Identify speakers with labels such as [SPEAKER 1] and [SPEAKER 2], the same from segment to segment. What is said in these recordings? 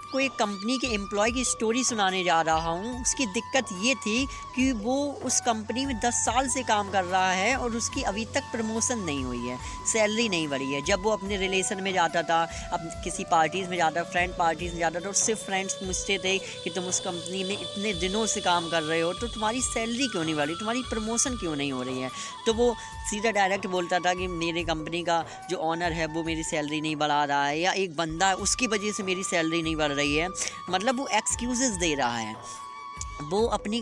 [SPEAKER 1] आपको एक कंपनी के एम्प्लॉय की स्टोरी सुनाने जा रहा हूँ। उसकी दिक्कत ये थी कि वो उस कंपनी में 10 साल से काम कर रहा है और उसकी अभी तक प्रमोशन नहीं हुई है, सैलरी नहीं बढ़ी है। जब वो अपने रिलेशन में जाता था, अब किसी पार्टीज़ में जाता, फ्रेंड पार्टीज़ में जाता था, उससे फ्रेंड्स पूछते थे कि तुम उस कंपनी में इतने दिनों से काम कर रहे हो तो तुम्हारी सैलरी क्यों नहीं बढ़ी, तुम्हारी प्रमोशन क्यों नहीं हो रही है। तो वो सीधा डायरेक्ट बोलता था कि मेरी कंपनी का जो ऑनर है वो मेरी सैलरी नहीं बढ़ा रहा है, या एक बंदा है उसकी वजह से मेरी सैलरी नहीं बढ़ रही है। मतलब वो एक्सक्यूज़ेस दे रहा है, वो अपनी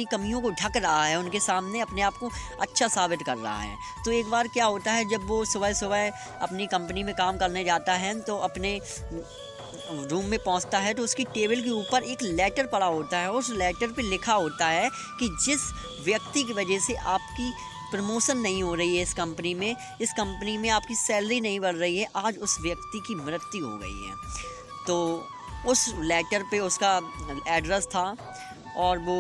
[SPEAKER 1] कमियों को ढक रहा है, उनके सामने अपने आप को अच्छा साबित कर रहा है। तो एक बार क्या होता है, जब वो सुबह सुबह अपनी कंपनी में काम करने जाता है तो अपने रूम में पहुंचता है तो उसकी टेबल के ऊपर एक लेटर पड़ा होता है। उस लेटर पे लिखा होता है कि जिस व्यक्ति की वजह से आपकी प्रमोशन नहीं हो रही है इस कंपनी में आपकी सैलरी नहीं बढ़ रही है, आज उस व्यक्ति की मृत्यु हो गई है। तो उस लेटर पे उसका एड्रेस था और वो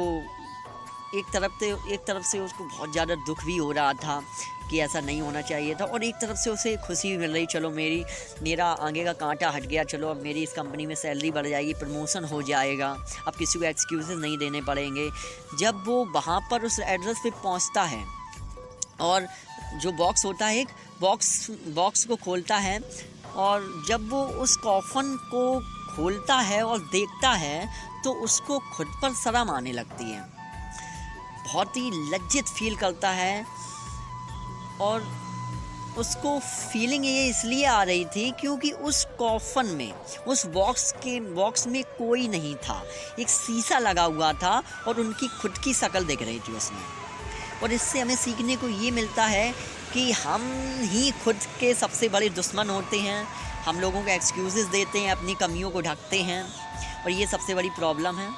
[SPEAKER 1] एक तरफ से उसको बहुत ज़्यादा दुख भी हो रहा था कि ऐसा नहीं होना चाहिए था, और एक तरफ से उसे खुशी भी मिल रही, चलो मेरा आगे का कांटा हट गया, चलो अब मेरी इस कंपनी में सैलरी बढ़ जाएगी, प्रमोशन हो जाएगा, अब किसी को एक्सक्यूज़ेस नहीं देने पड़ेंगे। जब वो वहाँ पर उस एड्रेस पे पहुँचता है और जो बॉक्स होता है, एक बॉक्स को खोलता है, और जब वो उस कॉफन को खोलता है और देखता है तो उसको खुद पर शर्म आने लगती है, बहुत ही लज्जित फील करता है। और उसको फीलिंग ये इसलिए आ रही थी क्योंकि उस कॉफन में, उस बॉक्स में कोई नहीं था, एक शीशा लगा हुआ था और उनकी खुद की शक्ल दिख रही थी उसमें। और इससे हमें सीखने को ये मिलता है कि हम ही खुद के सबसे बड़े दुश्मन होते हैं, हम लोगों को एक्सक्यूज़ेस देते हैं, अपनी कमियों को ढकते हैं, और ये सबसे बड़ी प्रॉब्लम है।